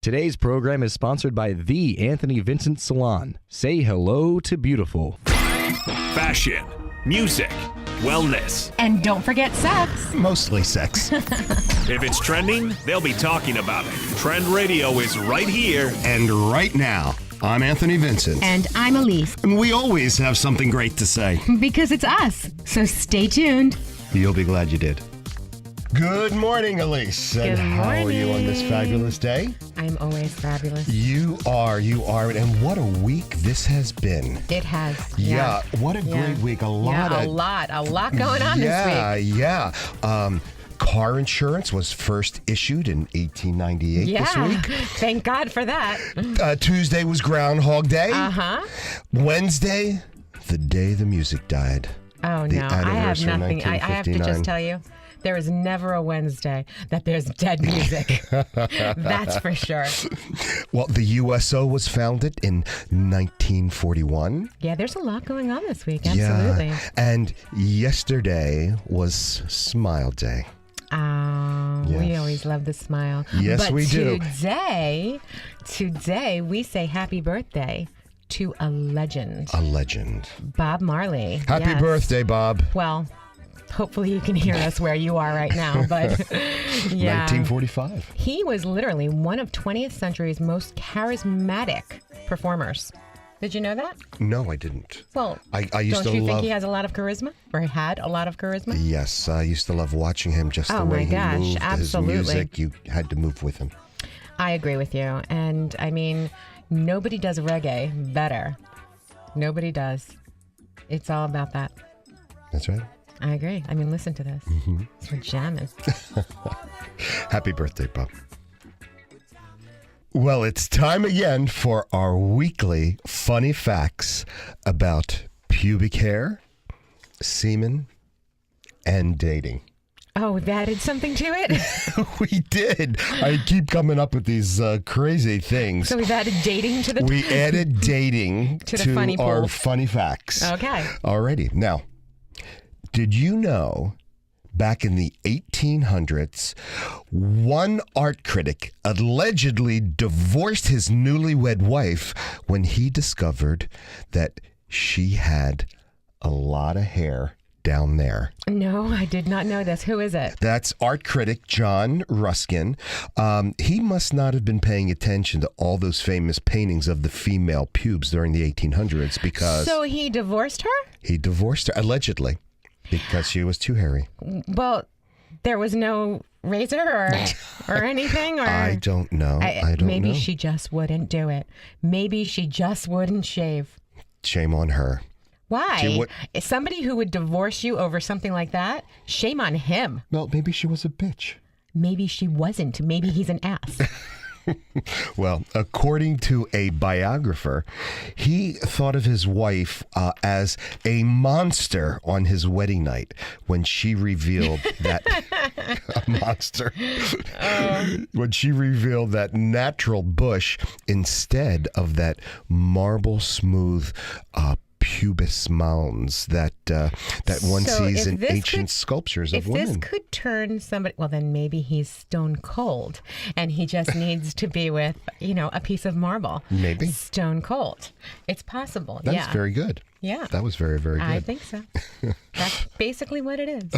Today's program is sponsored by The Anthony Vincent Salon. Say hello to beautiful. Fashion, music, wellness. And don't forget sex. Mostly sex. If it's trending, they'll be talking about it. Trend Radio is right here. And right now, I'm Anthony Vincent. And I'm Elise. And we always have something great to say. Because it's us. So stay tuned. You'll be glad you did. Good morning, Elise. Good and how are you on this morning. fabulous day? I'm always fabulous. You are. And what a week this has been. It has. Yeah, what a great week. A lot going on this week. Yeah. Car insurance was first issued in 1898 this week. Thank God for that. Tuesday was Groundhog Day. Uh-huh. Wednesday, the day the music died. Oh, The no. I have anniversary, nothing. I have to 1959. just tell you, there is never a Wednesday that there's dead music. That's for sure. Well, the USO was founded in 1941. Yeah, there's a lot going on this week. Absolutely. Yeah. And yesterday was Smile Day. We Yes. always love the smile. Yes, but we do. Today we say happy birthday to a legend, A legend. Bob Marley. Happy Yes. birthday, Bob. Well, hopefully you can hear us where you are right now, but yeah. 1945. He was literally one of 20th century's most charismatic performers. Did you know that? No, I didn't. Well, I used don't to you love. think he has a lot of charisma? Or had a lot of charisma? Yes, I used to love watching him. Just the Oh, way my he gosh, moved, absolutely. his music. You had to move with him. I agree with you. And I mean, nobody does reggae better. Nobody does. It's all about that. That's right. I agree. I mean, listen to this. Mm-hmm. We're jamming. Happy birthday, Bob. Well, it's time again for our weekly funny facts about pubic hair, semen, and dating. Oh, that added something to it? We did. I keep coming up with these crazy things. So we've added dating to the... We added dating To the funny our pool. funny facts. Okay. Alrighty. Now, did you know back in the 1800s, one art critic allegedly divorced his newlywed wife when he discovered that she had a lot of hair down there? No, I did not know this. Who is it? That's art critic John Ruskin. He must not have been paying attention to all those famous paintings of the female pubes during the 1800s because So he divorced her? he divorced her, allegedly, because she was too hairy. Well, there was no razor or anything? Or I don't know. I don't maybe know. she just wouldn't do it. Maybe she just wouldn't shave. Shame on her. Why? would- Somebody who would divorce you over something like that, shame on him. Well, maybe she was a bitch. Maybe she wasn't. Maybe he's an ass. Well, according to a biographer, he thought of his wife as a monster on his wedding night when she revealed that a monster when she revealed that natural bush instead of that marble smooth pubis mounds that one So sees if in this ancient could- sculptures If of this women. could turn somebody, well, then maybe he's stone cold and he just needs to be with, a piece of marble. Maybe. Stone cold. It's possible. That's yeah. very good. Yeah. That was very, very good. I think so. That's basically what it is.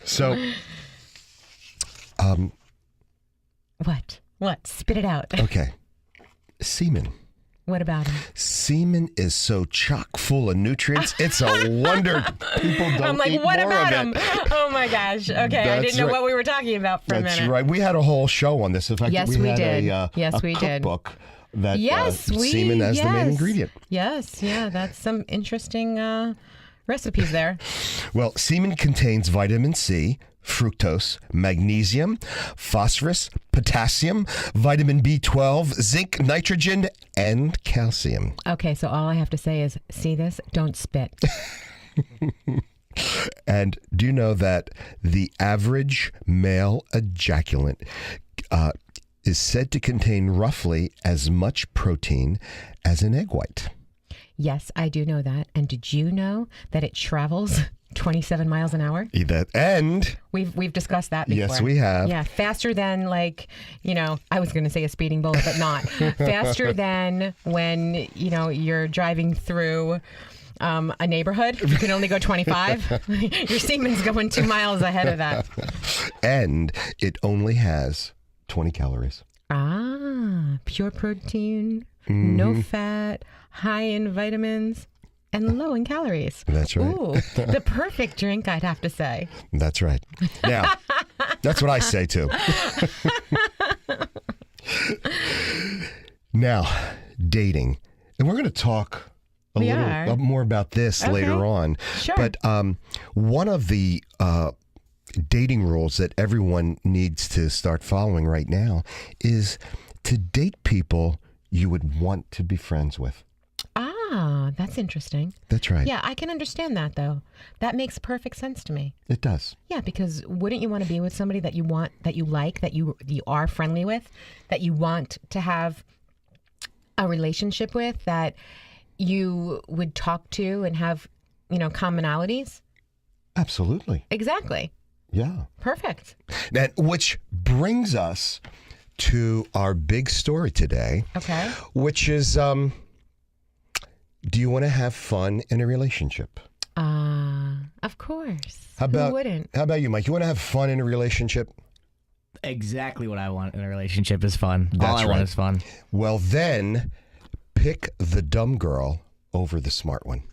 So, What? Spit it out. okay. Semen. What about him? Semen is so chock full of nutrients. It's a wonder people don't I'm like, eat what more about of him? it. Oh my gosh. Okay, I That's didn't know right. what we were talking about for a That's minute. right. We had a whole show on this. In fact, Yes, we we had did. a Yes, we did. cookbook that Yes, semen as the main ingredient. Yes, yeah, that's some interesting recipes there. Well, semen contains vitamin C, fructose, magnesium, phosphorus, potassium, vitamin B12, zinc, nitrogen, and calcium. Okay, so all I have to say is, see this? Don't spit. And do you know that the average male ejaculant is said to contain roughly as much protein as an egg white? Yes, I do know that. And did you know that it travels 27 miles an hour. And We've discussed that before. yes, we have. Yeah, faster than I was going to say a speeding bullet, but not. Faster than when, you're driving through a neighborhood. You can only go 25. Your semen's going 2 miles ahead of that. And it only has 20 calories. Pure protein, no fat, high in vitamins, and low in calories. That's right. Ooh, the perfect drink, I'd have to say. That's right. Now, that's what I say too. Now, dating. And we're going to talk a little more about this later on. Sure. But one of the dating rules that everyone needs to start following right now is to date people you would want to be friends with. That's interesting. That's right. Yeah, I can understand that, though. That makes perfect sense to me. It does. Yeah, because wouldn't you want to be with somebody that you want, that you like, that you are friendly with, that you want to have a relationship with, that you would talk to and have, commonalities? Absolutely. Exactly. Yeah. Perfect. And which brings us to our big story today. Okay. Which is, do you want to have fun in a relationship? Of course. Who wouldn't? How about you, Mike? You want to have fun in a relationship? Exactly what I want in a relationship is fun. That's All I want right. is fun. Well, then pick the dumb girl over the smart one.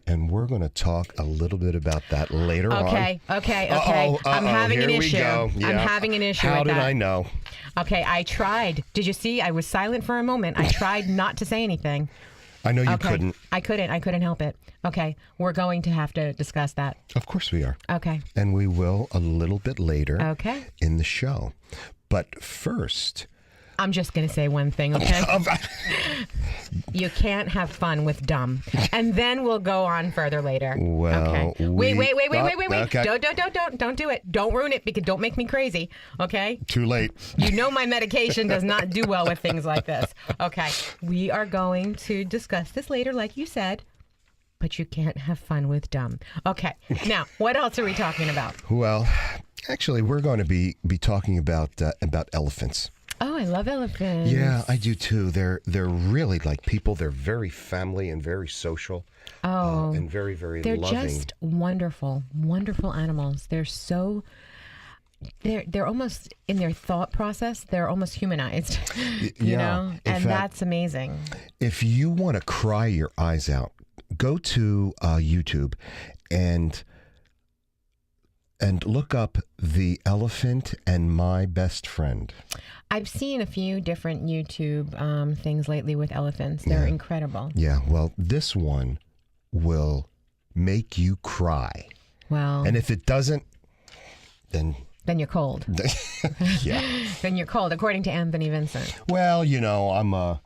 And we're going to talk a little bit about that later on. Okay. I'm having an issue. I'm having an issue How with did that. I know? Okay, I tried. Did you see? I was silent for a moment. I tried not to say anything. I know you Okay. couldn't. I couldn't help it. Okay, we're going to have to discuss that. Of course we are. Okay. And we will a little bit later Okay. in the show. But first... I'm just going to say one thing, okay? You can't have fun with dumb. And then we'll go on further later. Well, okay. Wait. Okay. Don't do it. Don't ruin it, because don't make me crazy, okay? Too late. You know my medication does not do well with things like this. Okay. We are going to discuss this later, like you said, but you can't have fun with dumb. Okay. Now, what else are we talking about? Well, actually, we're going to be talking about elephants. Oh, I love elephants. Yeah, I do too. They're really like people. They're very family and very social. Oh, and very, very they're loving. just wonderful, wonderful animals. They're almost in their thought process. They're almost humanized, you know, and that's amazing. If you want to cry your eyes out, go to YouTube and look up The Elephant and My Best Friend. I've seen a few different YouTube things lately with elephants. They're incredible. Yeah, well, this one will make you cry. Well, And if it doesn't, then you're cold. yeah. Then you're cold, according to Anthony Vincent. Well, I'm a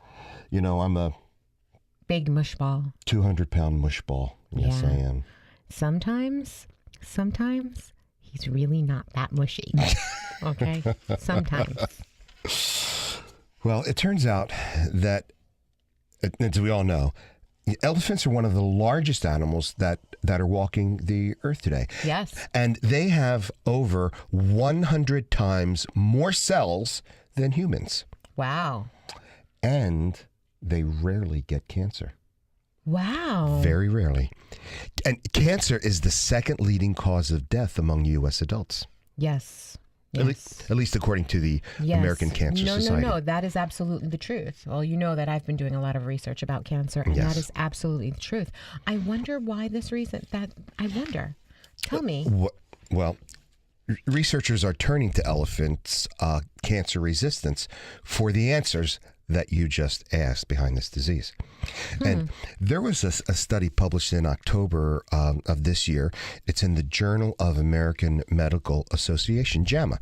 Big mushball. 200-pound mushball. Yes, Yeah. I am. Sometimes he's really not that mushy. Okay? Sometimes. Well, it turns out that, as we all know, elephants are one of the largest animals that are walking the earth today. Yes. And they have over 100 times more cells than humans. Wow. And they rarely get cancer. Wow. Very rarely. And cancer is the second leading cause of death among U.S. adults. Yes. At least according to the Yes. American Cancer Society. No. That is absolutely the truth. Well, you know that I've been doing a lot of research about cancer, and Yes. that is absolutely the truth. I wonder why this reason. I wonder. Tell me. Well, researchers are turning to elephants' cancer resistance for the answers that you just asked behind this disease. And there was a study published in October of this year. It's in the Journal of American Medical Association, JAMA.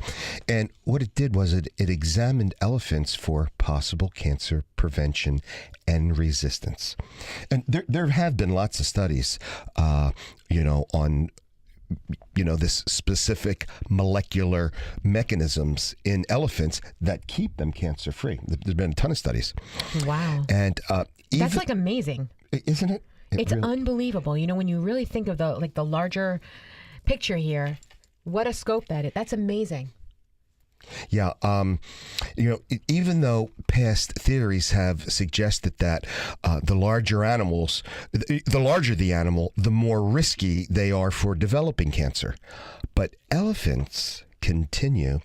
And what it did was it examined elephants for possible cancer prevention and resistance. And there have been lots of studies, on this specific molecular mechanisms in elephants that keep them cancer-free. There's been a ton of studies. Wow. And That's like amazing. isn't it? It's unbelievable. You know, when you really think of the larger picture here, what a scope that is. That's amazing. Yeah, even though past theories have suggested that the larger animals, the larger the animal, the more risky they are for developing cancer. But elephants continue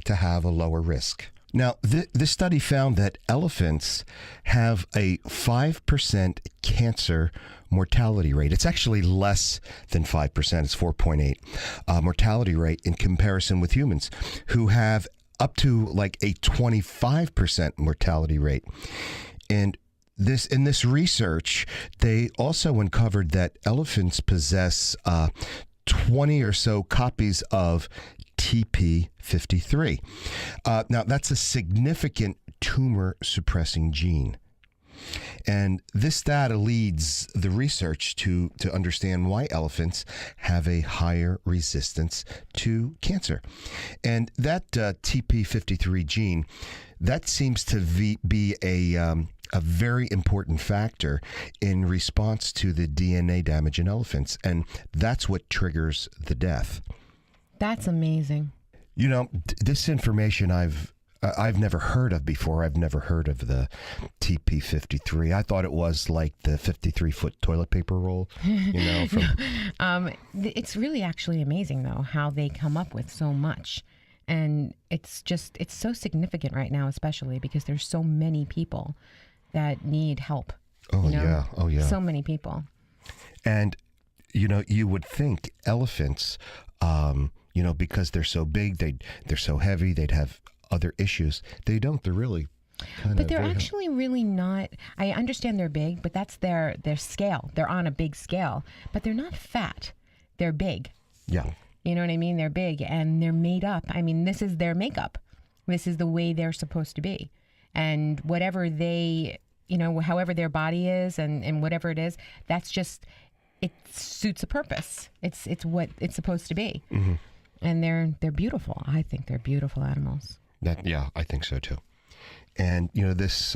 to have a lower risk. Now, this study found that elephants have a 5% cancer mortality rate. It's actually less than 5%. It's 4.8 mortality rate in comparison with humans, who have up to like a 25% mortality rate. And in this research, they also uncovered that elephants possess 20 or so copies of TP53. Now, that's a significant tumor suppressing gene. And this data leads the research to understand why elephants have a higher resistance to cancer. And that TP53 gene, that seems to be a very important factor in response to the DNA damage in elephants. And that's what triggers the death. That's amazing. You know, this information I've never heard of before. I've never heard of the TP53. I thought it was like the 53-foot toilet paper roll, It's really actually amazing, though, how they come up with so much. And it's so significant right now, especially because there's so many people that need help. Oh, yeah. Oh, yeah. So many people. And, you would think elephants, because they're so big, they're so heavy, they'd have other issues. They don't. They're really But they're actually really not. I understand they're big, but that's their scale. They're on a big scale, but they're not fat. They're big. Yeah. You know what I mean? They're big and they're made up. I mean, this is their makeup. This is the way they're supposed to be. And whatever they, however their body is and whatever it is, that's just, it suits a purpose. It's what it's supposed to be. Mm-hmm. And they're beautiful. I think they're beautiful animals. I think so too. And this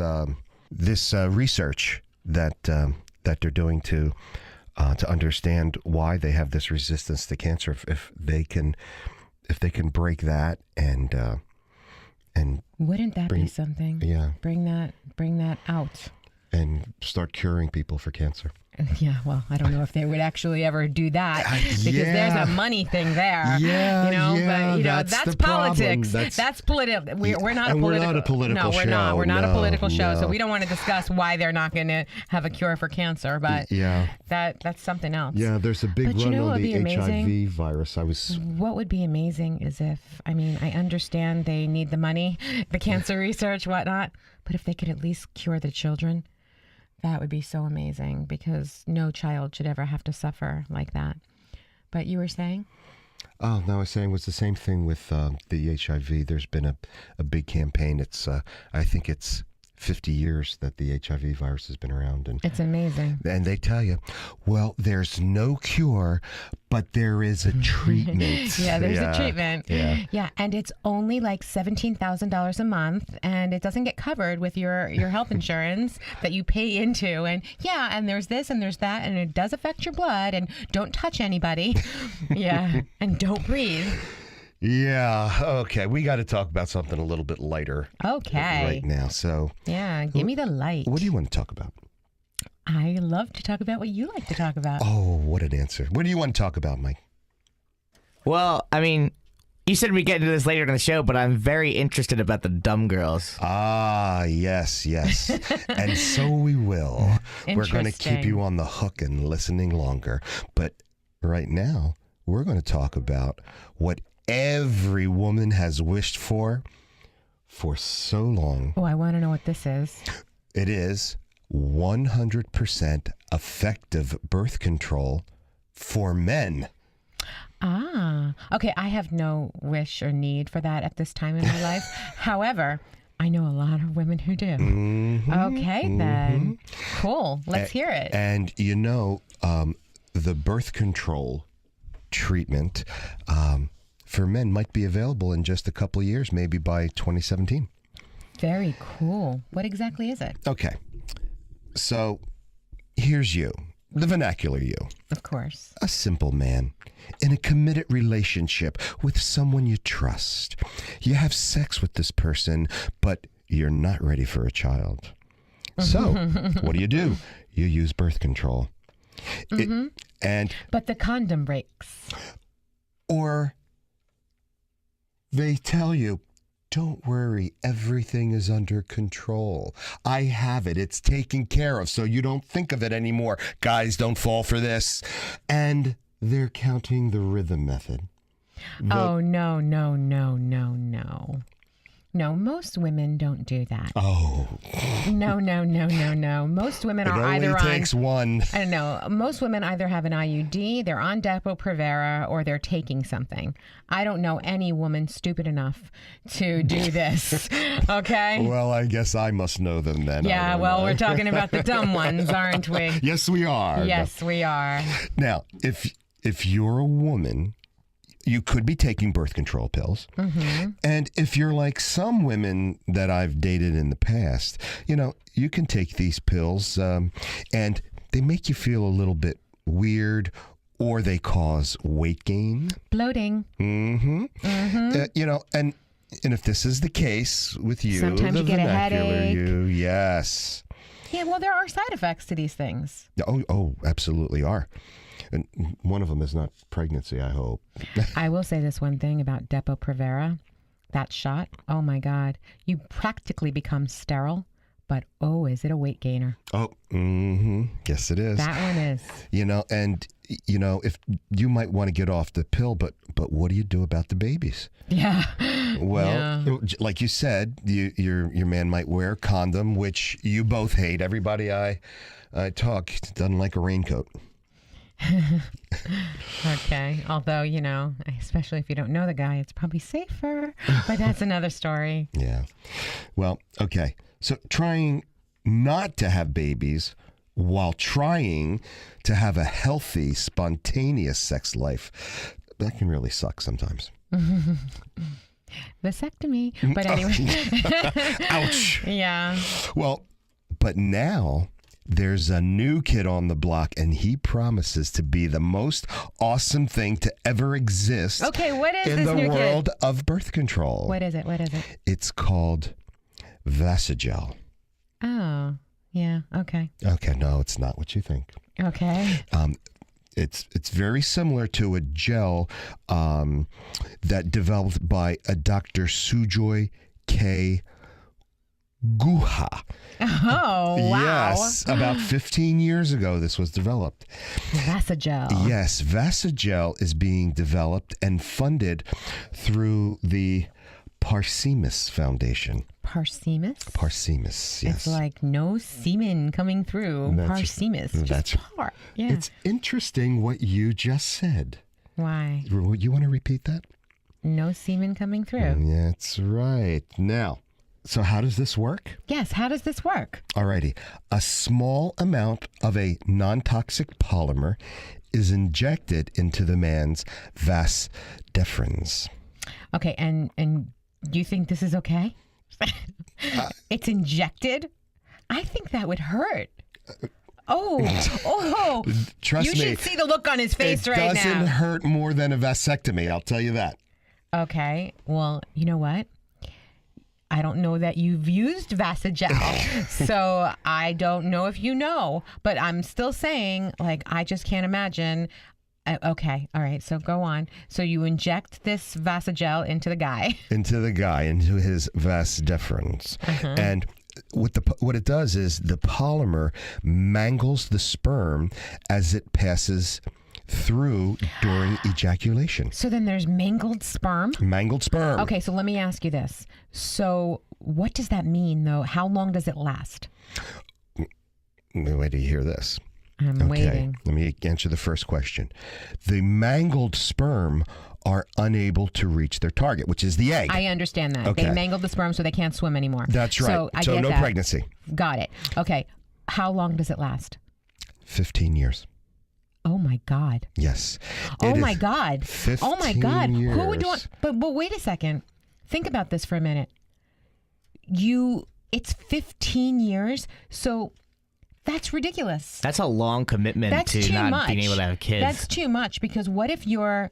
research that they're doing to understand why they have this resistance to cancer, if they can break that and wouldn't that be something? Yeah. Bring that out and start curing people for cancer. Yeah, well, I don't know if they would actually ever do that because there's a money thing there. Yeah, but that's politics. That's political. We're not a political. We're not a political show. No, we're not. We're not a political show, so we don't want to discuss why they're not going to have a cure for cancer. But that's something else. Yeah, there's a big run on the HIV virus. What would be amazing is if, I understand they need the money, the cancer research, whatnot, but if they could at least cure the children. That would be so amazing because no child should ever have to suffer like that. But you were saying? Oh, no, I was saying it was the same thing with the HIV. There's been a big campaign. It's I think it's 50 years that the HIV virus has been around. And it's amazing. And they tell you, well, there's no cure, but there is a treatment. There's a treatment. Yeah, and it's only like $17,000 a month, and it doesn't get covered with your health insurance that you pay into. And and there's this and there's that, and it does affect your blood, and don't touch anybody. And don't breathe. Yeah, okay. We got to talk about something a little bit lighter right now. So, give me the light. What do you want to talk about? I love to talk about what you like to talk about. Oh, what an answer. What do you want to talk about, Mike? Well, you said we'd get into this later in the show, but I'm very interested about the dumb girls. Ah, yes. And so we will. We're going to keep you on the hook and listening longer. But right now, we're going to talk about what every woman has wished for so long. Oh, I want to know what this is. It is 100% effective birth control for men. Ah, okay. I have no wish or need for that at this time in my life. However, I know a lot of women who do. Mm-hmm, okay, then. Cool. Let's hear it. And the birth control treatment for men might be available in just a couple of years, maybe by 2017. Very cool. What exactly is it? Okay. So here's you. the vernacular you. Of course. A simple man in a committed relationship with someone you trust. You have sex with this person, but you're not ready for a child. So, what do? You use birth control. But the condom breaks. Or they tell you, don't worry, everything is under control. I have it. It's taken care of, so you don't think of it anymore. Guys, don't fall for this. And they're counting the rhythm method. Oh, no. No, most women don't do that. Oh. No. Most women are either It only takes one. I don't know. Most women either have an IUD, they're on Depo-Provera, or they're taking something. I don't know any woman stupid enough to do this. Okay? Well, I guess I must know them then. Yeah, well, we're talking about the dumb ones, aren't we? Yes, we are. Yes, we are. Now, if you're a woman, you could be taking birth control pills. And if you're like some women that I've dated in the past, you can take these pills and they make you feel a little bit weird, or they cause weight gain. Bloating. And if this is the case with you, sometimes the you get a vernacular headache. Yes. Yeah, well, there are side effects to these things. Oh, absolutely are. And one of them is not pregnancy, I hope. I will say this one thing about Depo-Provera. That shot, oh my God. You practically become sterile, but is it a weight gainer? Oh, yes, it is. That one is. If you might want to get off the pill, but what do you do about the babies? Yeah. Well, like you said, your man might wear a condom, which you both hate. Everybody I talk doesn't like a raincoat. Okay. Although, especially if you don't know the guy, it's probably safer. But that's another story. Yeah. Well, okay. So trying not to have babies while trying to have a healthy, spontaneous sex life, that can really suck sometimes. Vasectomy. But anyway. Ouch. Yeah. Well, but now there's a new kid on the block, and he promises to be the most awesome thing to ever exist. Okay, what is in this the new world kid? of birth control? What is it? It's called Vasagel. Oh, yeah. Okay. Okay, no, it's not what you think. Okay. It's very similar to a gel that developed by a Dr. Sujoy K. Guha. Oh, wow. Yes, about 15 years ago this was developed. Vasagel. Yes, Vasagel is being developed and funded through the Parsemus Foundation. Parsemus? Parsemus, yes. It's like no semen coming through. Parsemus. That's par. Yeah. It's interesting what you just said. Why? You want to repeat that? No semen coming through. That's right. Now, so how does this work? Yes, how does this work? Alrighty. A small amount of a non-toxic polymer is injected into the man's vas deferens. Okay, and do you think this is okay? It's injected? I think that would hurt. Trust me. You should see the look on his face right now. It doesn't hurt more than a vasectomy, I'll tell you that. Okay, well, you know what? I don't know that you've used Vasagel, so I don't know if you know, but I'm still saying, I just can't imagine. Okay, all right, so go on. So you inject this Vasagel into the guy. Into his vas deferens. And what it does is the polymer mangles the sperm as it passes through during ejaculation. So then there's mangled sperm? Mangled sperm. Okay, so let me ask you this. So what does that mean, though? How long does it last? Wait till you hear this. I'm waiting. Let me answer the first question. The mangled sperm are unable to reach their target, which is the egg. I understand that. Okay. They mangled the sperm so they can't swim anymore. That's right. So I so get no that. pregnancy. Got it. Okay. How long does it last? 15 years. Oh my God. Yes. Oh my God. 15 Oh my God. years. Who would want? But wait a second. Think about this for a minute. It's 15 years. So That's ridiculous. That's a long commitment That's to too not much. being able to have kids. That's too much because what if you're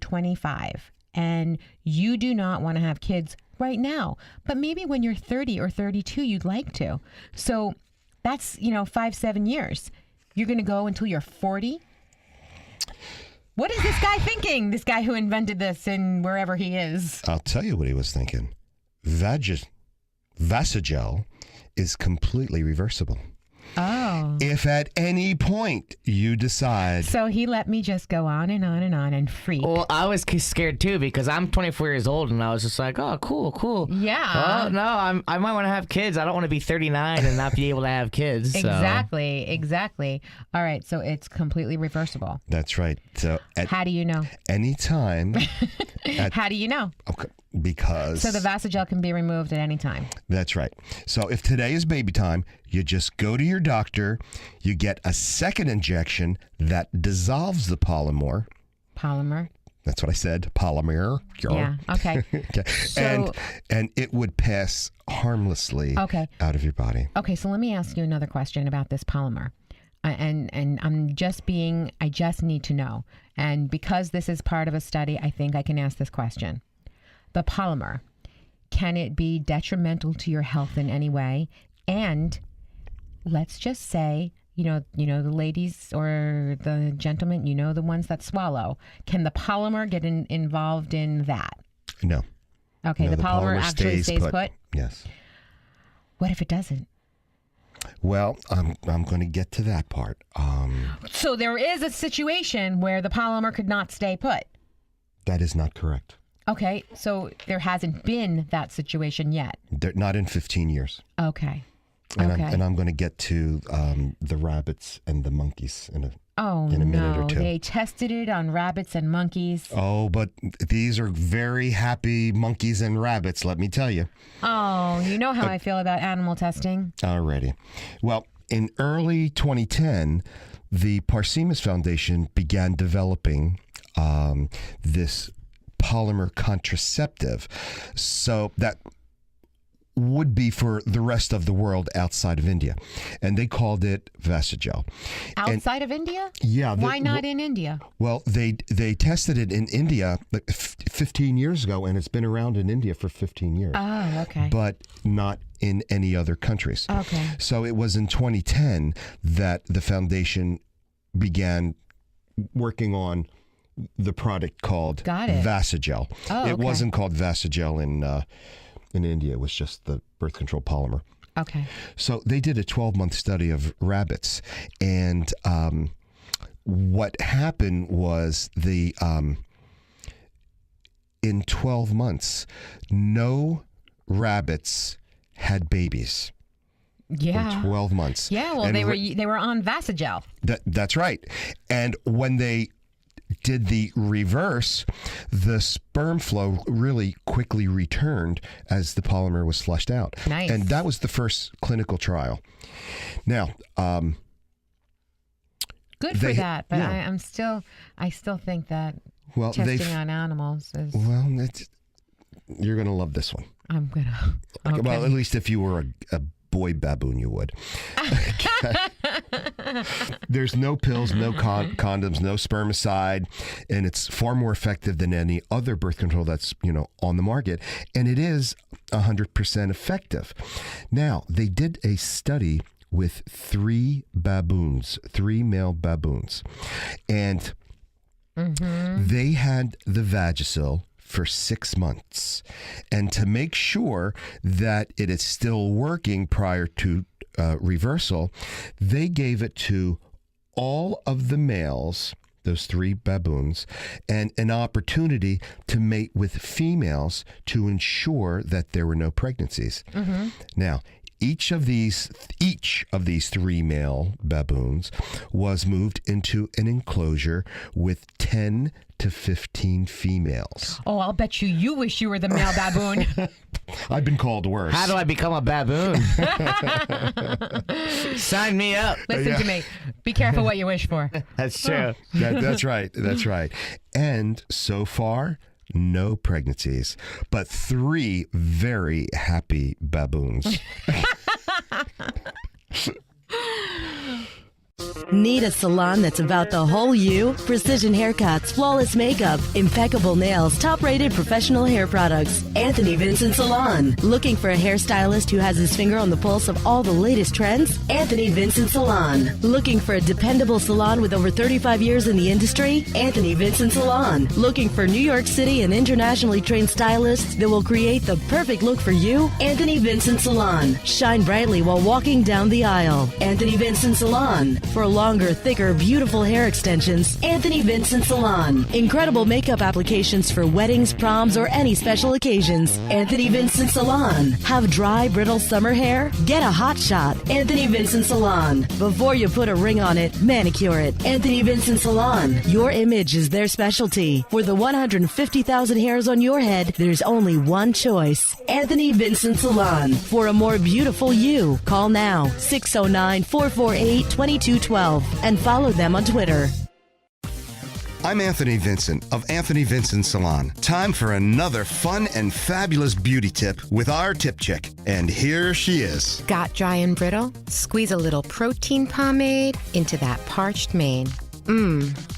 25 and you do not want to have kids right now, but maybe when you're 30 or 32, you'd like to. So that's, 5-7 years. You're going to go until you're 40. What is this guy thinking? This guy who invented this and wherever he is. I'll tell you what he was thinking. Vasogel is completely reversible. Oh. If at any point you decide, So he let me just go on and on and on and freak. Well, I was scared too because I'm 24 years old and I was just like, oh, cool. Yeah. Oh, no, I might want to have kids. I don't want to be 39 and not be able to have kids. So. Exactly. All right, so it's completely reversible. that's right. So at How do you know? any time, How do you know? okay, because So the Vasogel can be removed at any time. that's right. So if today is baby time, you just go to your doctor, you get a second injection that dissolves the polymer. Polymer. That's what I said, polymer. Yeah. Okay. Okay. So- and it would pass harmlessly Okay. out of your body. Okay, so let me ask you another question about this polymer. And I just need to know. And because this is part of a study, I think I can ask this question. The polymer, can it be detrimental to your health in any way? And let's just say, the ladies or the gentlemen, the ones that swallow, can the polymer get involved in that? No. Okay, No, the polymer actually stays put. Yes. What if it doesn't? Well, I'm going to get to that part. So there is a situation where the polymer could not stay put. That is not correct. Okay, so there hasn't been that situation yet. They're not in 15 years. Okay. And Okay. I'm going to get to the rabbits and the monkeys in a Oh, in a minute no. or two. They tested it on rabbits and monkeys. Oh, but these are very happy monkeys and rabbits, let me tell you. Oh, you know how I feel about animal testing. Alrighty. Well, in early 2010, the Parsemus Foundation began developing this polymer contraceptive. So that would be for the rest of the world outside of India. And they called it Vasogel. Outside of India? Yeah. Why not in India? Well, they tested it in India like 15 years ago, and it's been around in India for 15 years. Oh, okay. But not in any other countries. Okay. So it was in 2010 that the foundation began working on the product called Got it. Vasogel. Oh, It okay. wasn't called Vasogel in India. It was just the birth control polymer. Okay. So they did a 12-month study of rabbits, and what happened was in 12 months, no rabbits had babies. Yeah. In 12 months. Yeah, well, And they were on Vasogel. That's right. And when they did the reverse, the sperm flow really quickly returned as the polymer was flushed out. Nice. And that was the first clinical trial. Now, Good for They- that, but yeah. I still think that well, testing on animals is. well, you're going to love this one. I'm gonna. Okay. Well, at least if you were a boy baboon, you would. There's no pills, no condoms, no spermicide, and it's far more effective than any other birth control that's on the market, and it is 100% effective. Now, they did a study with 3 male baboons, and they had the Vagisil for 6 months. And to make sure that it is still working prior to reversal, they gave it to all of the males, those 3 baboons, and an opportunity to mate with females to ensure that there were no pregnancies. Now, each of these 3 male baboons was moved into an enclosure with 10 to 15 females. Oh, I'll bet you wish you were the male baboon. I've been called worse. How do I become a baboon? Sign me up. Listen to me. Be careful what you wish for. That's true. That's right. That's right. And so far, no pregnancies, but 3 very happy baboons. Need a salon that's about the whole you? Precision haircuts, flawless makeup, impeccable nails, top-rated professional hair products. Anthony Vincent Salon. Looking for a hairstylist who has his finger on the pulse of all the latest trends? Anthony Vincent Salon. Looking for a dependable salon with over 35 years in the industry? Anthony Vincent Salon. Looking for New York City and internationally trained stylists that will create the perfect look for you? Anthony Vincent Salon. Shine brightly while walking down the aisle. Anthony Vincent Salon. For longer, thicker, beautiful hair extensions, Anthony Vincent Salon. Incredible makeup applications for weddings, proms, or any special occasions. Anthony Vincent Salon. Have dry, brittle summer hair? Get a hot shot. Anthony Vincent Salon. Before you put a ring on it, manicure it. Anthony Vincent Salon. Your image is their specialty. For the 150,000 hairs on your head, there's only one choice. Anthony Vincent Salon. For a more beautiful you, call now 609-448-2212 and follow them on Twitter. I'm Anthony Vincent of Anthony Vincent Salon. Time for another fun and fabulous beauty tip with our tip chick. And here she is. Got dry and brittle? Squeeze a little protein pomade into that parched mane.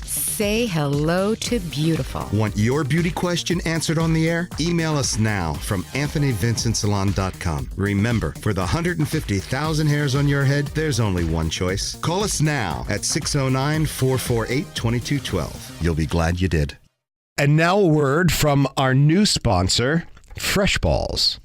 Say hello to beautiful. Want your beauty question answered on the air? Email us now from anthonyvincentsalon.com. Remember, for the 150,000 hairs on your head, there's only one choice. Call us now at 609-448-2212. You'll be glad you did. And now a word from our new sponsor, Fresh Balls.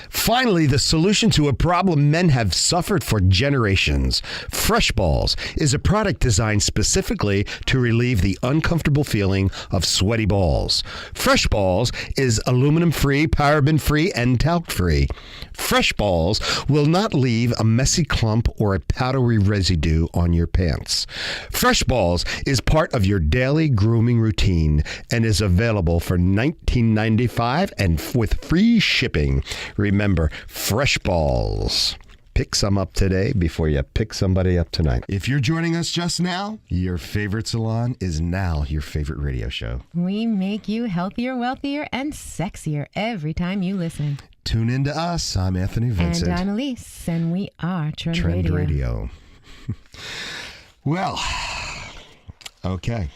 Finally, the solution to a problem men have suffered for generations. Fresh Balls is a product designed specifically to relieve the uncomfortable feeling of sweaty balls. Fresh Balls is aluminum-free, paraben-free, and talc-free. Fresh Balls will not leave a messy clump or a powdery residue on your pants. Fresh Balls is part of your daily grooming routine and is available for $19.95 and with free shipping. Remember, Fresh Balls. Pick some up today before you pick somebody up tonight. If you're joining us just now, your favorite salon is now your favorite radio show. We make you healthier, wealthier, and sexier every time you listen. Tune in to us. I'm Anthony Vincent. And I'm Elise, and we are Trend Radio. Well, okay.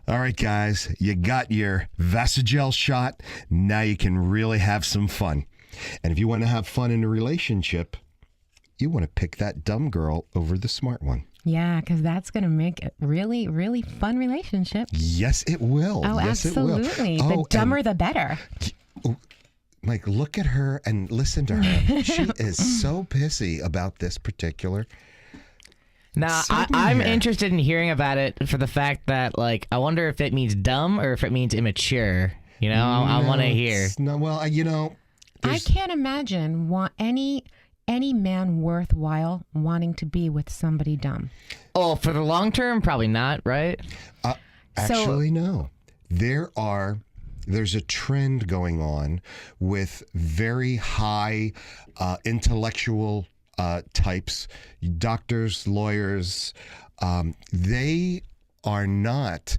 All right, guys, you got your Vasogel shot. Now you can really have some fun. And if you want to have fun in a relationship, you want to pick that dumb girl over the smart one. Yeah, because that's going to make a really, really fun relationship. Yes, it will. Oh, yes, absolutely. It will. The dumber, the better. Like, look at her and listen to her. She is so pissy about this particular. Now, I'm interested in hearing about it for the fact that, like, I wonder if it means dumb or if it means immature. You know, I want to hear. No, well, you know. I can't imagine any man worthwhile wanting to be with somebody dumb. Oh, for the long term, probably not, right? Actually, no. There's a trend going on with very high intellectual types, doctors, lawyers. They are not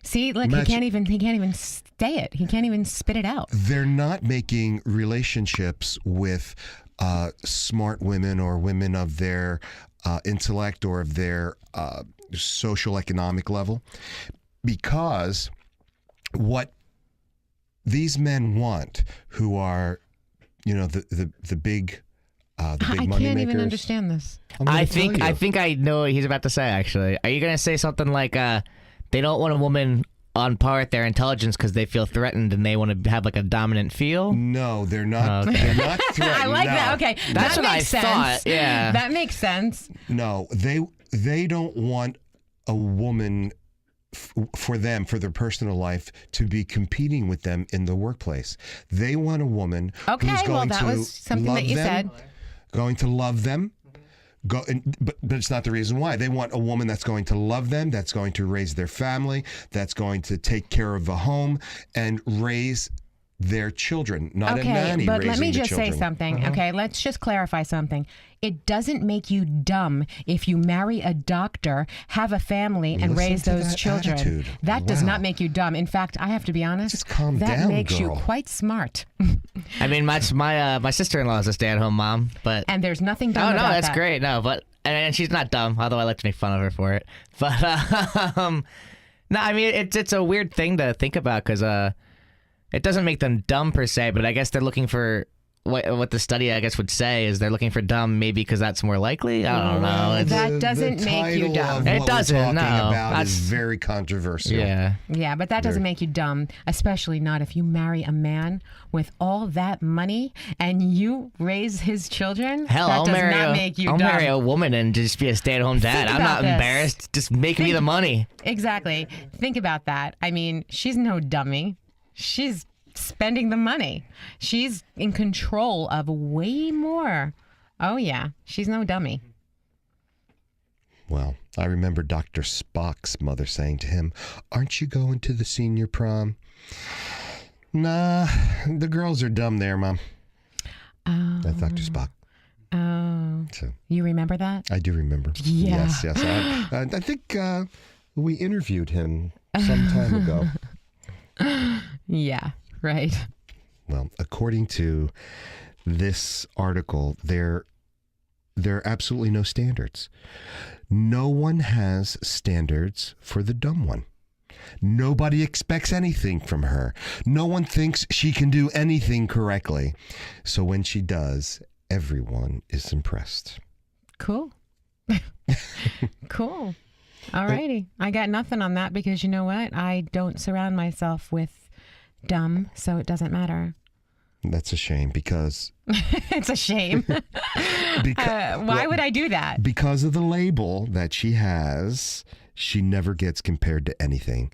See, look, he can't even say it. He can't even spit it out. They're not making relationships with smart women or women of their intellect or of their social economic level, because what these men want, who are, you know, the big I money can't even makers. understand this. I think I know what he's about to say, actually. Are you going to say something like they don't want a woman on par with their intelligence because they feel threatened and they want to have like a dominant feel? No, they're not. Okay. They're not threatened. I like no. that. Okay, That's that what makes I sense. thought, yeah. That makes sense. No, they don't want a woman for their personal life to be competing with them in the workplace. They want a woman who's going that to was something love that you them, said. going to love them. But it's not the reason why. They want a woman that's going to love them, that's going to raise their family, that's going to take care of the home and raise their children, not a Okay, nanny but raising let me the just say children. something. Okay, let's just clarify something. It doesn't make you dumb if you marry a doctor, have a family, and Listen raise to those that children. attitude. That does Wow. not make you dumb. In fact, I have to be honest. Just calm that down, makes you girl. quite smart. I mean, my sister-in-law is a stay-at-home mom, but And there's nothing dumb oh no, about that's that. great. No, but and she's not dumb, although I like to make fun of her for it. But no, I mean it's a weird thing to think about because it doesn't make them dumb per se, but I guess they're looking for what the study I guess would say is they're looking for dumb maybe because that's more likely. I don't know. It's, That doesn't the make you title dumb. Of It what doesn't, We're talking no. about That's- is very controversial. yeah. Yeah, but that doesn't make you dumb, especially not if you marry a man with all that money and you raise his children. Hell, that I'll does marry not a, make you I'll dumb. marry a woman and just be a stay-at-home dad. Think I'm not about this. embarrassed. Just make me the money. Exactly. Think about that. I mean, she's no dummy. She's spending the money. She's in control of way more. Oh, yeah. She's no dummy. Well, I remember Dr. Spock's mother saying to him, "Aren't you going to the senior prom?" "Nah, the girls are dumb there, Mom." That's Dr. Spock. Oh. So You remember that? I do remember. Yeah. Yes. I think we interviewed him some time ago. Yeah, right. Well, according to this article, there are absolutely no standards. No one has standards for the dumb one. Nobody expects anything from her. No one thinks she can do anything correctly. So when she does, everyone is impressed. Cool. Cool. All righty. I got nothing on that because you know what? I don't surround myself with dumb, so it doesn't matter. That's a shame because It's a shame. Why would I do that? because of the label that she has, she never gets compared to anything.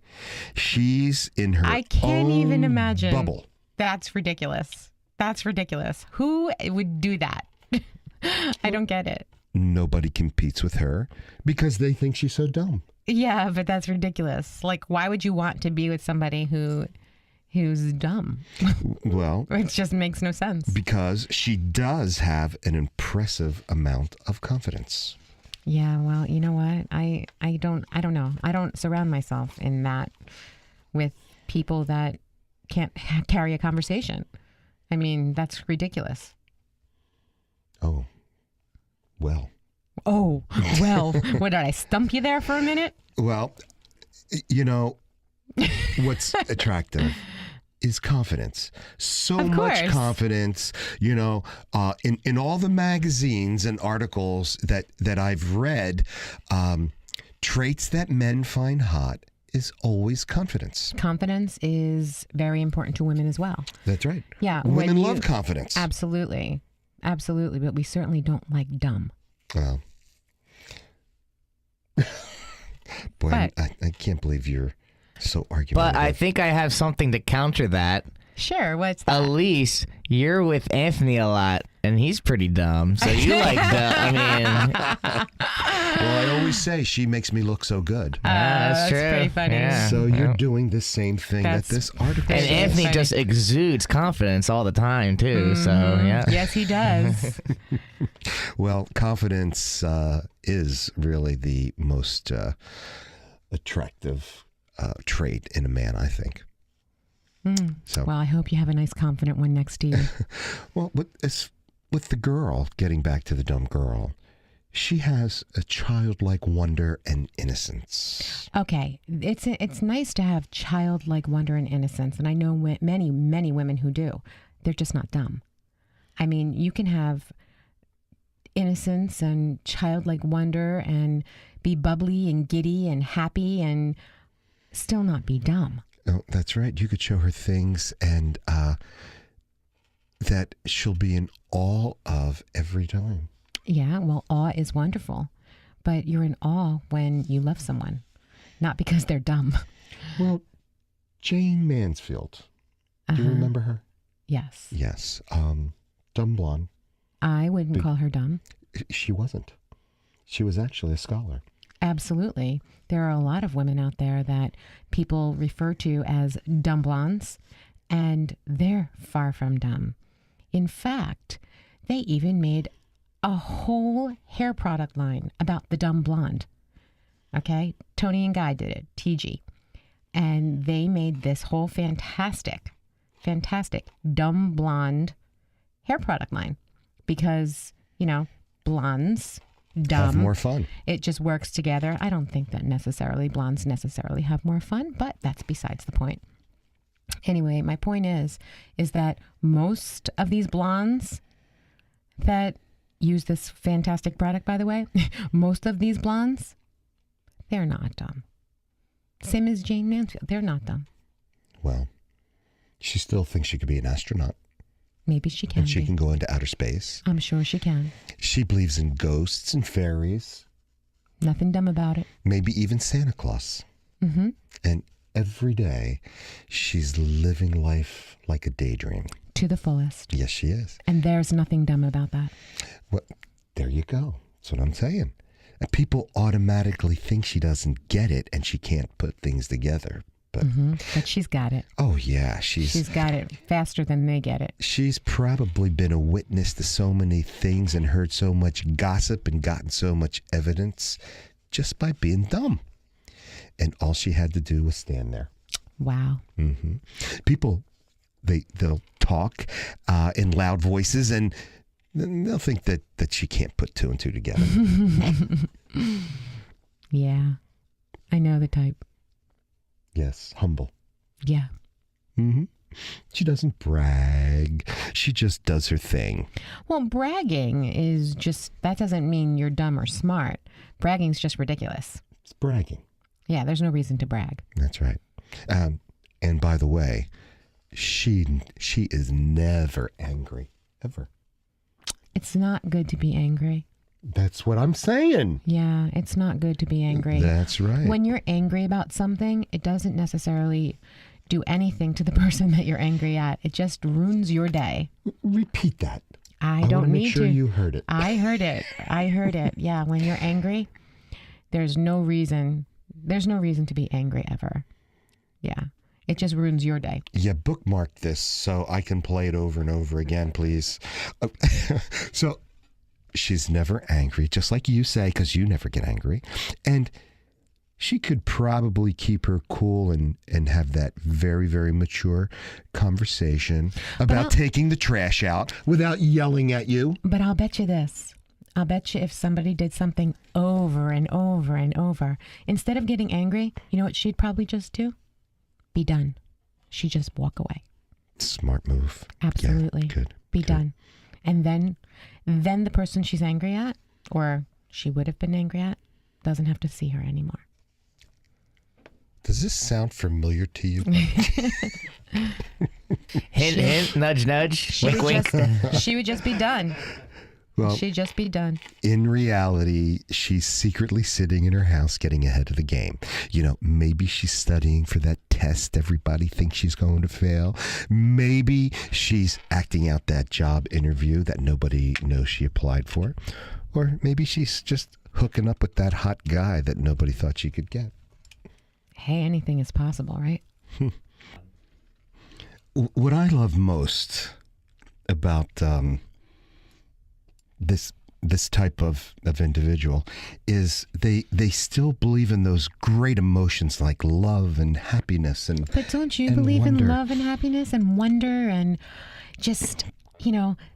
She's in her I can't even own imagine. bubble. That's ridiculous. That's ridiculous. Who would do that? I don't get it. Nobody competes with her because they think she's so dumb. Yeah, but that's ridiculous. Like, why would you want to be with somebody who's dumb? Well, It just makes no sense. because she does have an impressive amount of confidence. Yeah, well, you know what? I don't know. I don't surround myself in that with people that can't carry a conversation. I mean, that's ridiculous. Oh, well. Oh, well, what, did I stump you there for a minute? Well, you know, what's attractive is confidence. So Of much course. confidence, you know, in all the magazines and articles that I've read, traits that men find hot is always confidence. Confidence is very important to women as well. That's right. Yeah, when Women you- love confidence. Absolutely. Absolutely. But we certainly don't like dumb. Well, boy, But- I can't believe you're so But argumentative. I think I have something to counter that. Sure. What's that? Elise, you're with Anthony a lot, and he's pretty dumb. So you like dumb. I mean, Well, I always say she makes me look so good. that's true. pretty funny. Yeah. So you're doing the same thing That's- that this article And That's says. Anthony funny. just exudes confidence all the time too. So yeah. Yes, he does. Well, confidence is really the most attractive trait in a man, I think. So, Well, I hope you have a nice, confident one next to you. well, with the girl, getting back to the dumb girl, she has a childlike wonder and innocence. Okay, it's nice to have childlike wonder and innocence, and I know many women who do. They're just not dumb. I mean, you can have innocence and childlike wonder and be bubbly and giddy and happy and still not be dumb. Oh, that's right. You could show her things and that she'll be in awe of every time. Yeah, well, awe is wonderful, but you're in awe when you love someone, not because they're dumb. Well, Jane Mansfield. Do you remember her? Yes. Yes. Dumb blonde. I wouldn't call her dumb. She wasn't. She was actually a scholar. Absolutely. There are a lot of women out there that people refer to as dumb blondes, And they're far from dumb. In fact, they even made a whole hair product line about the dumb blonde. Okay? Tony and Guy did it, TG. And they made this whole fantastic dumb blonde hair product line because, blondes, dumb. Have more fun. It just works together. I don't think that blondes necessarily have more fun, but that's besides the point. Anyway, my point is that most of these blondes that use this fantastic product, by the way, most of these blondes, they're not dumb. Same as Jane Mansfield. They're not dumb. Well, she still thinks she could be an astronaut. Maybe she can And she be. can go into outer space. I'm sure she can. She believes in ghosts and fairies. Nothing dumb about it. Maybe even Santa Claus. Mm-hmm. And every day, she's living life like a daydream. To the fullest. Yes, she is. And there's nothing dumb about that. Well, there you go. That's what I'm saying. And people automatically think she doesn't get it and she can't put things together. But But she's got it. oh yeah, She's got it faster than they get it. she's probably been a witness to so many things and heard so much gossip and gotten so much evidence just by being dumb. And all she had to do was stand there. Wow. People, they'll talk in loud voices and they'll think that she can't put two and two together. Yeah. I know the type. Yes, humble. Yeah. She doesn't brag. She just does her thing. Well, bragging is just, that doesn't mean you're dumb or smart. Bragging's just ridiculous. It's bragging. Yeah, there's no reason to brag. That's right. And by the way, she is never angry, ever. It's not good to be angry. That's what I'm saying. Yeah, it's not good to be angry. That's right. When you're angry about something, it doesn't necessarily do anything to the person that you're angry at. It just ruins your day. Repeat that. I wanna don't make need sure to. you heard it. I heard it. Yeah, when you're angry, there's no reason to be angry ever. Yeah. It just ruins your day. Yeah, bookmark this so I can play it over and over again, please. So she's never angry, just like you say, because you never get angry. And she could probably keep her cool and have that very, very mature conversation about taking the trash out without yelling at you. But I'll bet you this. I'll bet you if somebody did something over and over and over, instead of getting angry, you know what she'd probably just do? Be done. She'd just walk away. Smart move. Absolutely. Yeah, good. Be good. done. And then the person she's angry at, or she would have been angry at, doesn't have to see her anymore. Does this sound familiar to you? Hint, nudge, nudge, wink, wink. She would just be done. Well, She'd just be done. in reality, she's secretly sitting in her house getting ahead of the game. You know, maybe she's studying for that test everybody thinks she's going to fail. Maybe she's acting out that job interview that nobody knows she applied for. Or maybe she's just hooking up with that hot guy that nobody thought she could get. Hey, anything is possible, right? What I love most about this type of individual is they still believe in those great emotions like love and happiness and But don't you and believe wonder. in love and happiness and wonder and just,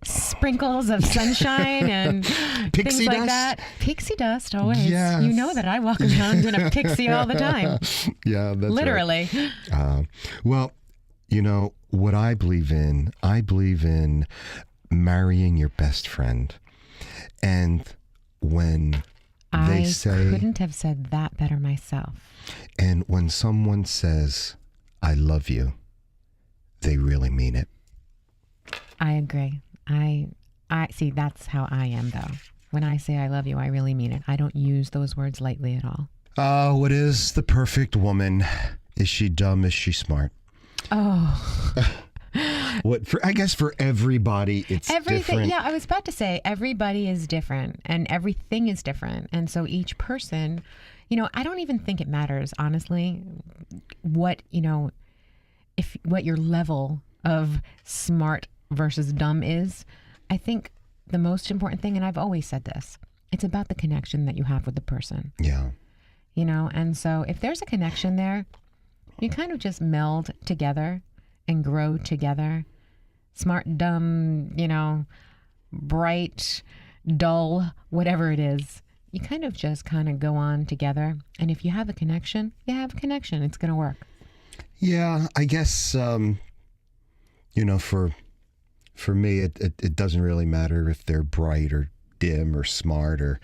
sprinkles of sunshine and Pixie things like dust? that? Pixie dust, always. Yes. You know that I walk around in a pixie all the time. Yeah, that's right. Literally. Well, what I believe in marrying your best friend. And when they I say, couldn't have said that better myself. and when someone says, I love you, they really mean it. I agree. I see, that's how I am, though. When I say I love you, I really mean it. I don't use those words lightly at all. Oh, what is the perfect woman? Is she dumb? Is she smart? Oh. I guess for everybody, it's Everything, different. yeah, I was about to say everybody is different and everything is different. And so each person, I don't even think it matters, honestly, what, if what your level of smart versus dumb is, I think the most important thing, and I've always said this, it's about the connection that you have with the person. Yeah. You know, and so if there's a connection there, you kind of just meld together and grow together. Smart, dumb, you know, bright, dull, whatever it is. You kind of just go on together. And if you have a connection, you have a connection. It's going to work. Yeah, I guess, you know, for me, it doesn't really matter if they're bright or dim or smart or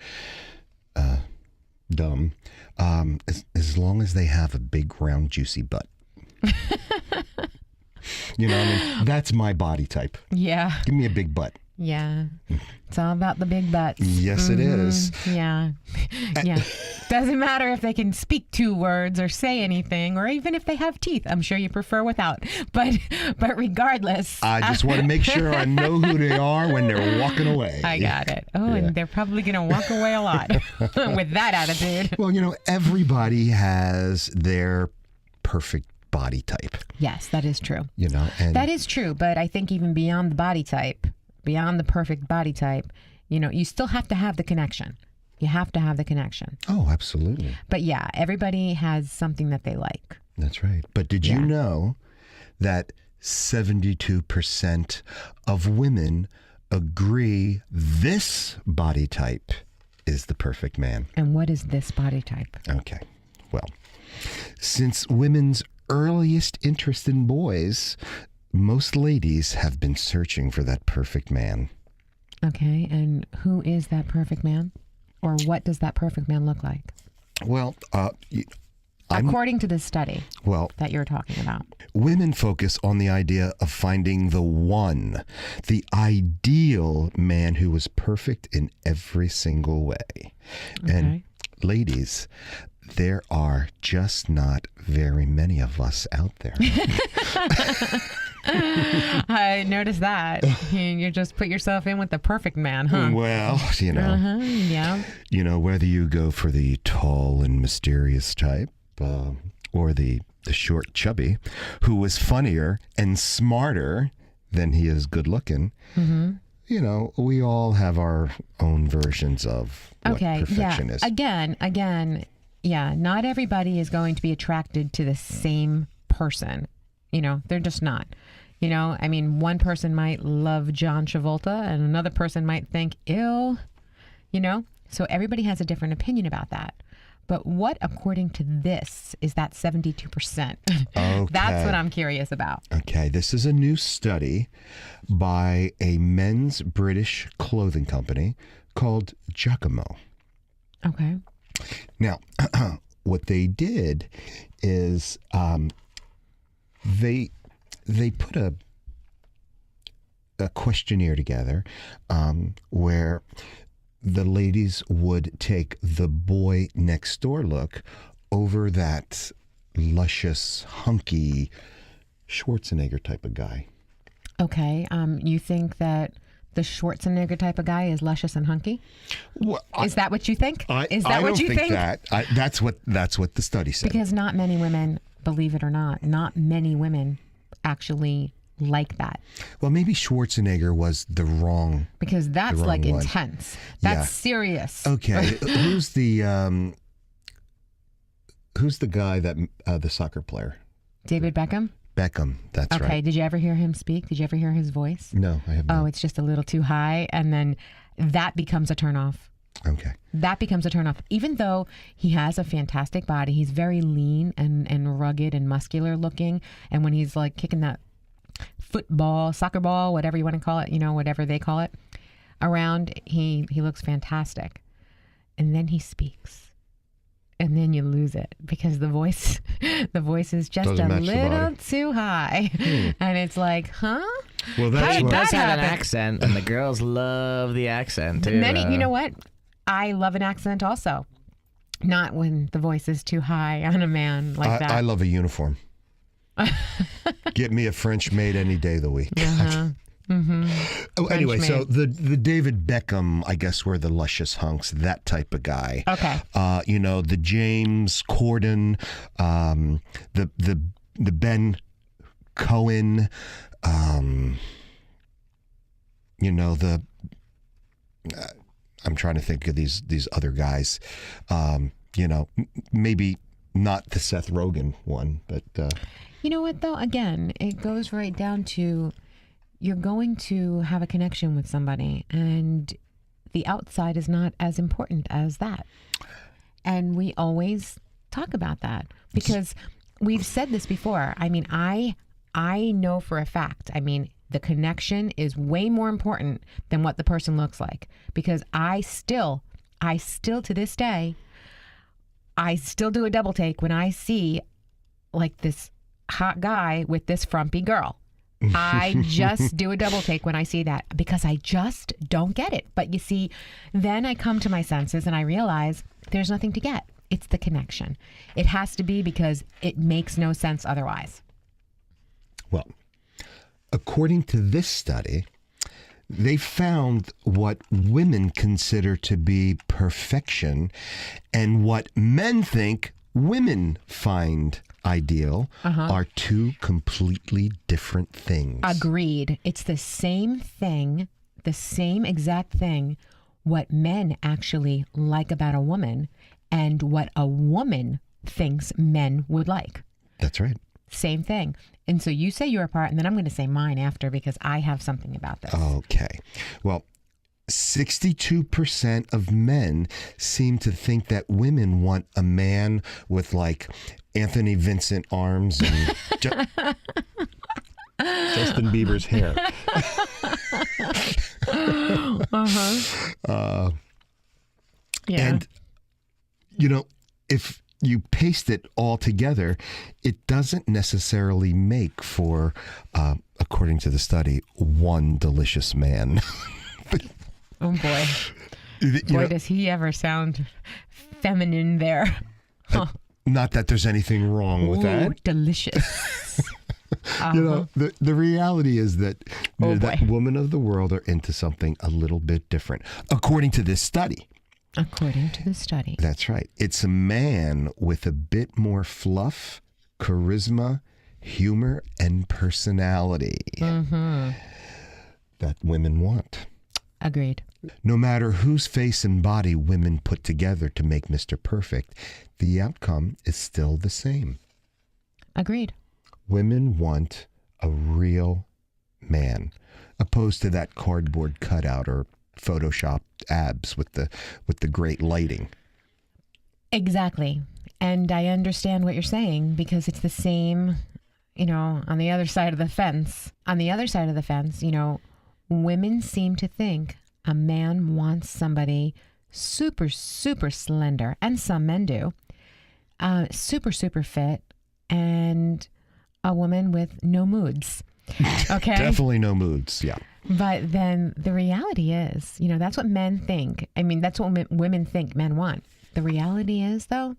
dumb, as long as they have a big, round, juicy butt. You know, I mean, that's my body type. Yeah. Give me a big butt. Yeah. It's all about the big butts. Yes, it is. Yeah. Yeah. Doesn't matter if they can speak 2 words or say anything, or even if they have teeth. I'm sure you prefer without. But regardless. I just want to make sure I know who they are when they're walking away. I got it. Oh, Yeah. and they're probably going to walk away a lot with that attitude. Well, you know, everybody has their perfect body type. Yes, that is true. You know, and That is true. But I think even beyond the body type, beyond the perfect body type, you know, you still have to have the connection. You have to have the connection. oh, absolutely. But yeah, everybody has something that they like. That's right. But did you Yeah. know that 72% of women agree this body type is the perfect man? And what is this body type? Okay. Well, since women's earliest interest in boys, most ladies have been searching for that perfect man. Okay, and who is that perfect man? Or what does that perfect man look like? Well, According to this study well, that you're talking about. women focus on the idea of finding the one, the ideal man who was perfect in every single way. And Okay. ladies, there are just not very many of us out there. I noticed that. You just put yourself in with the perfect man, huh? Well, you know, Uh-huh, yeah. you know, whether you go for the tall and mysterious type, or the short chubby, who was funnier and smarter than he is good looking. Mm-hmm. You know, we all have our own versions of what perfection yeah. is. Again, yeah, not everybody is going to be attracted to the same person. You know, they're just not. You know, I mean, one person might love John Travolta and another person might think, ew, you know? So everybody has a different opinion about that. But what, according to this, is that 72%? Okay. That's what I'm curious about. Okay, this is a new study by a men's British clothing company called Giacomo. Okay. Now, what they did is they put a questionnaire together where the ladies would take the boy next door look over that luscious, hunky Schwarzenegger type of guy. Okay. You think that the Schwarzenegger type of guy is luscious and hunky? Well, Is that what you think? Is that I what don't you think think? that. That's what the study said. Because not many women, believe it or not many women actually like that. Well, maybe Schwarzenegger was the wrong. Because that's wrong like one. intense. That's Yeah. serious. Okay, who's the guy that the soccer player? David Beckham? Beckham. That's Okay. right. Did you ever hear him speak? Did you ever hear his voice? No, I have Oh, not. it's just a little too high. And then that becomes a turnoff. Okay. That becomes a turnoff. Even though he has a fantastic body, he's very lean and rugged and muscular looking. And when he's like kicking that football, soccer ball, whatever you want to call it, you know, whatever they call it, around, he looks fantastic. And then he speaks. And then you lose it because the voice is just Doesn't a match the little body. too high. And it's like, huh? Well, How that's did what. that Does have an happen? accent, and the girls love the accent too. Many, you know what? I love an accent also. Not when the voice is too high on a man like that. I love a uniform. Get me a French maid any day of the week. Uh-huh. Oh, anyway, French so maid. the David Beckham, I guess, were the luscious hunks, that type of guy. Okay. You know, the James Corden, the Ben Cohen, I'm trying to think of these other guys, maybe not the Seth Rogen one, but You know what, though? Again, it goes right down to you're going to have a connection with somebody, and the outside is not as important as that. And we always talk about that because we've said this before. I mean, I know for a fact, the connection is way more important than what the person looks like, because I still to this day, I still do a double take when I see like this hot guy with this frumpy girl. I just do a double take when I see that because I just don't get it. But you see, then I come to my senses and I realize there's nothing to get. It's the connection. It has to be because it makes no sense otherwise. Well, according to this study, they found what women consider to be perfection and what men think women find ideal are two completely different things. Agreed. It's the same thing, the same exact thing, what men actually like about a woman and what a woman thinks men would like. That's right. Same thing. And so you say your part, and then I'm going to say mine after because I have something about this. Okay. Well, 62% of men seem to think that women want a man with like Anthony Vincent arms and Justin Bieber's hair. Yeah. And, if you paste it all together, it doesn't necessarily make for, according to the study, one delicious man. Oh, boy. Boy, does he ever sound feminine there. Huh. Not that there's anything wrong with that. Ooh, delicious. The reality is that, that boy. women of the world are into something a little bit different, according to this study. According to the study. That's right. It's a man with a bit more fluff, charisma, humor, and personality that women want. Agreed. No matter whose face and body women put together to make Mr. Perfect, the outcome is still the same. Agreed. Women want a real man, opposed to that cardboard cutout or Photoshop abs with the great lighting. Exactly. And I understand what you're saying because it's the same, on the other side of the fence. On the other side of the fence, women seem to think a man wants somebody super, super slender, and some men do, super, super fit, and a woman with no moods. Okay? Definitely no moods, yeah. But then the reality is, that's what men think. That's what women think men want. The reality is, though,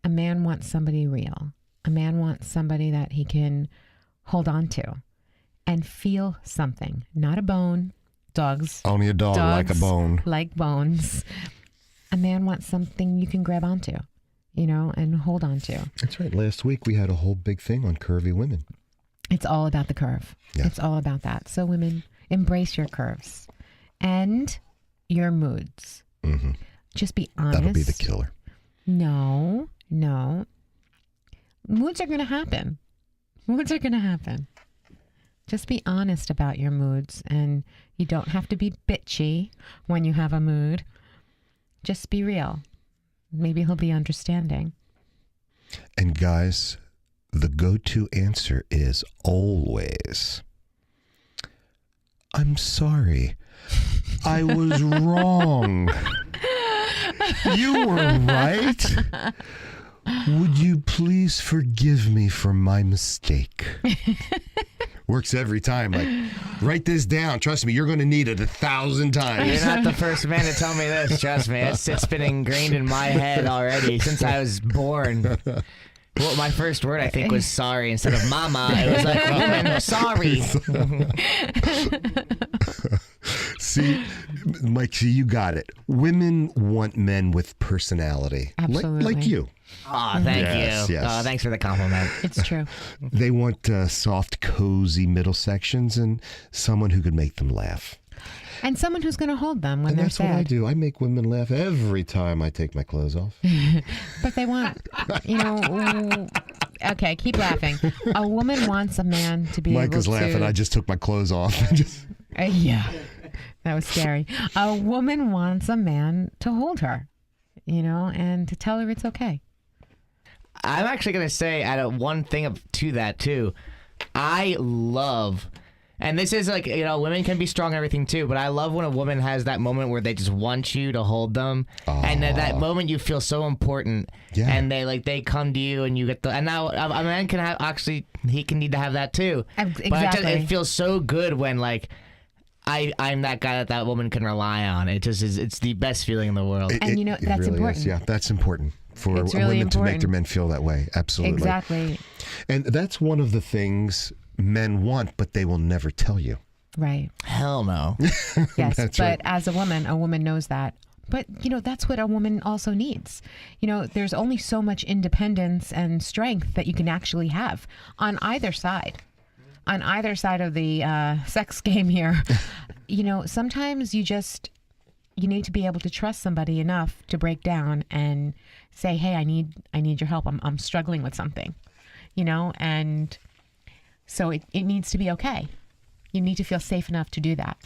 a man wants somebody real. A man wants somebody that he can hold on to and feel something, not a bone. Dogs. Only a dog like a bone. Like bones. A man wants something you can grab onto, and hold on to. That's right. Last week we had a whole big thing on curvy women. It's all about the curve. Yeah. It's all about that. So women, embrace your curves and your moods. Mm-hmm. Just be honest. That'll be the killer. No. Moods are going to happen. Just be honest about your moods, and you don't have to be bitchy when you have a mood. Just be real. Maybe he'll be understanding. And guys, the go-to answer is always, I'm sorry. I was wrong. You were right. Would you please forgive me for my mistake? Works every time. Like, write this down. Trust me, you're going to need it 1,000 times. You're not the first man to tell me this. Trust me, it's been ingrained in my head already since I was born. Well, my first word, I think, was sorry instead of mama. It was like, woman, sorry. See, Mike, you got it. Women want men with personality. Absolutely. Like you. Oh, thank Yes, you. yes. Oh, thanks for the compliment. It's true. They want soft, cozy middle sections and someone who could make them laugh. And someone who's going to hold them when And they're that's sad. what I do. I make women laugh every time I take my clothes off. But they want, okay, keep laughing. A woman wants a man to be Mike able is laughing. to. I just took my clothes off. Yeah, that was scary. A woman wants a man to hold her, and to tell her it's okay. I'm actually going to say one thing to that, too. I love, and this is like, women can be strong and everything, too, but I love when a woman has that moment where they just want you to hold them. And at that moment, you feel so important. Yeah. And they come to you and you get and now a man can need to have that, too. Exactly. But it feels so good when, like, I'm that guy that woman can rely on. It's the best feeling in the world. And that's really important. Is. Yeah, that's important for It's really women to make important. their men feel that way. Absolutely. Exactly. And that's one of the things men want, but they will never tell you. Right. Hell no. Yes. That's But right. as a woman knows that. But, that's what a woman also needs. There's only so much independence and strength that you can actually have on either side. On either side of the sex game here. Sometimes you need to be able to trust somebody enough to break down and say, hey, I need your help. I'm struggling with something, and so it needs to be okay. You need to feel safe enough to do that.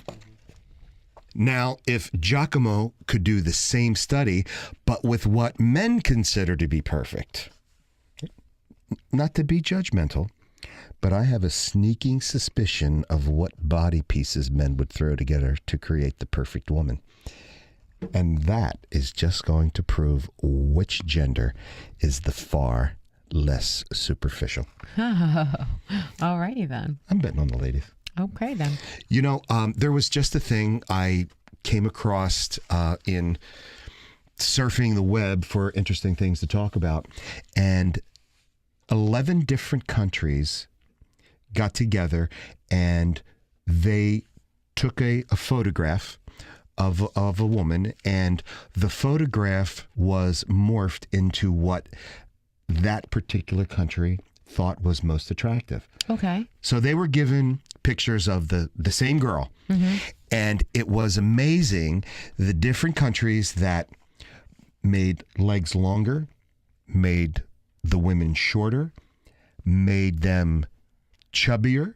Now, if Giacomo could do the same study, but with what men consider to be perfect, not to be judgmental, but I have a sneaking suspicion of what body pieces men would throw together to create the perfect woman. And that is just going to prove which gender is the far less superficial. All righty then. I'm betting on the ladies. Okay then. There was just a thing I came across in surfing the web for interesting things to talk about. And 11 different countries got together and they took a photograph of a woman, and the photograph was morphed into what that particular country thought was most attractive. Okay. So they were given pictures of the same girl, and it was amazing the different countries that made legs longer, made the women shorter, made them chubbier,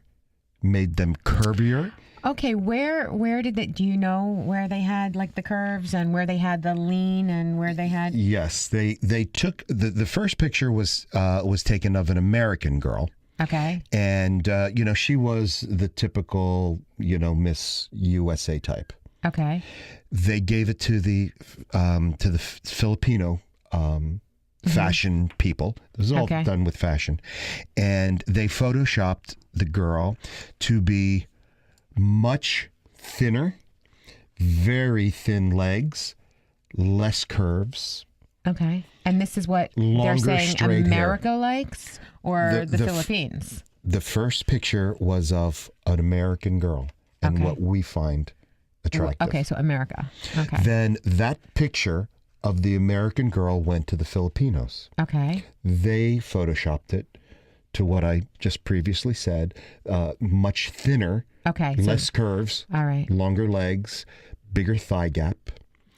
made them curvier. Okay, where did they, do you know where they had like the curves and where they had the lean and where they had? Yes, they took the first picture was taken of an American girl. Okay. And she was the typical, Miss USA type. Okay. They gave it to the Filipino fashion people. This is all Okay. done with fashion. And they photoshopped the girl to be much thinner, very thin legs, less curves. Okay. And this is what they're Longer, saying straight America likes, or the the Philippines? The first picture was of an American girl and Okay. what we find attractive. Okay, so America. Okay. Then that picture of the American girl went to the Filipinos. Okay. They photoshopped it to what I just previously said, much thinner, Okay. So, less curves, all right. longer legs, bigger thigh gap.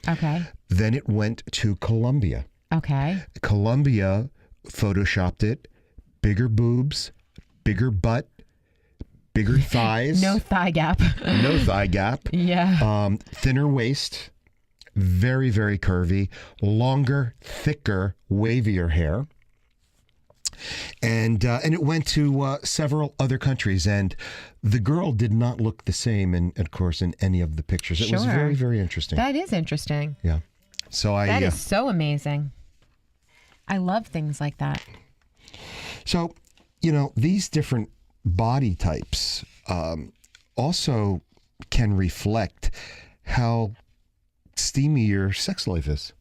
Okay. Then it went to Colombia. Okay. Colombia photoshopped it, bigger boobs, bigger butt, bigger thighs, No thigh gap. no thigh gap, Yeah. thinner waist, very, very curvy, longer, thicker, wavier hair. And it went to several other countries, and the girl did not look the same, of course, in any of the pictures. It was Sure. very, very interesting. That is interesting. Yeah. So That is so amazing. I love things like that. So, these different body types also can reflect how steamy your sex life is.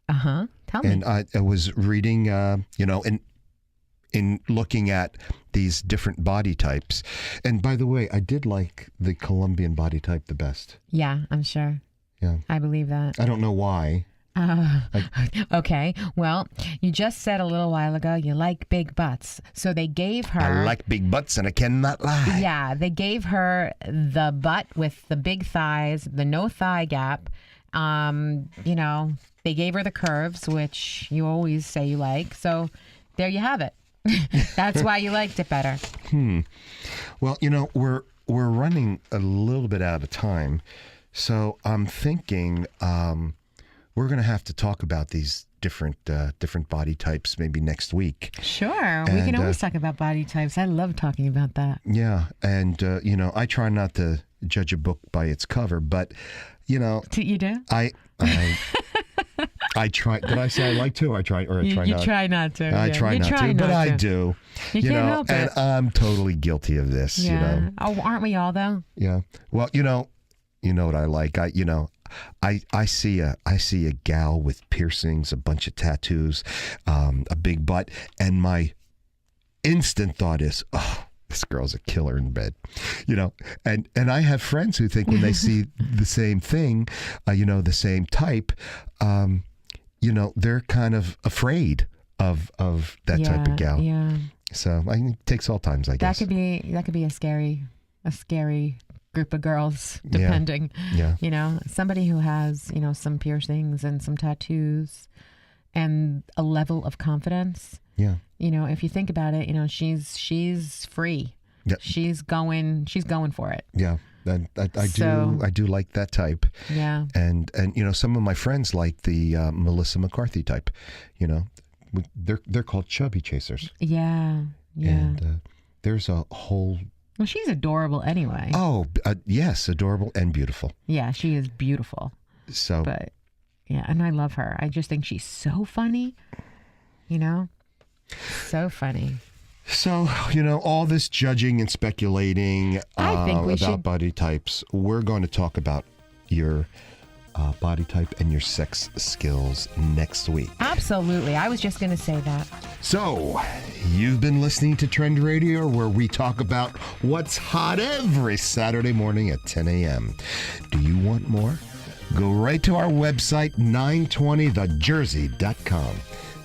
Uh-huh. Tell me. And I was reading, in looking at these different body types. And by the way, I did like the Colombian body type the best. Yeah, I'm sure. Yeah. I believe that. I don't know why. Okay. Well, you just said a little while ago you like big butts. So they gave her. I like big butts and I cannot lie. Yeah, they gave her the butt with the big thighs, the no thigh gap. They gave her the curves, which you always say you like. So there you have it. That's why you liked it better. Well, we're running a little bit out of time, so I'm thinking we're going to have to talk about these different body types maybe next week. Sure. We can always talk about body types. I love talking about that. Yeah, and I try not to judge a book by its cover, but You do? I try. Did I say I like to? I try, or I try you not. try not to. I try not to, but I do. You can't help and it. I'm totally guilty of this. Yeah. Oh, aren't we all though? Yeah. Well, you know what I like. I see a gal with piercings, a bunch of tattoos, a big butt, and my instant thought is, oh, this girl's a killer in bed, and I have friends who think when they see the same thing, the same type, they're kind of afraid of that type of gal. Yeah. So I think it takes all times, I guess. That could be a scary group of girls, depending. Yeah. Somebody who has, some piercings and some tattoos and a level of confidence. Yeah. If you think about it, she's free. Yeah. She's going for it. Yeah. I do like that type. Yeah. And some of my friends like the Melissa McCarthy type. They're called chubby chasers. Yeah. Yeah. And there's a whole. Well, she's adorable anyway. Oh, yes, adorable and beautiful. Yeah, she is beautiful. So. But yeah, and I love her. I just think she's so funny. So funny. So, all this judging and speculating I think we about should... body types, we're going to talk about your body type and your sex skills next week. Absolutely. I was just going to say that. So, you've been listening to Trend Radio, where we talk about what's hot every Saturday morning at 10 a.m. Do you want more? Go right to our website, 920thejersey.com.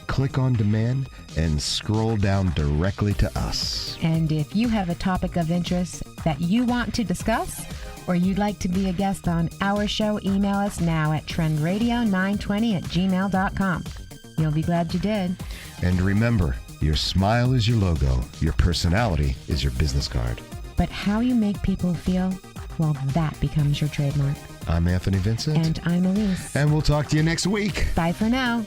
Click on demand and scroll down directly to us. And if you have a topic of interest that you want to discuss, or you'd like to be a guest on our show, email us now at trendradio920@gmail.com. You'll be glad you did. And remember, your smile is your logo, your personality is your business card. But how you make people feel, well, that becomes your trademark. I'm Anthony Vincent. And I'm Elise. And we'll talk to you next week. Bye for now.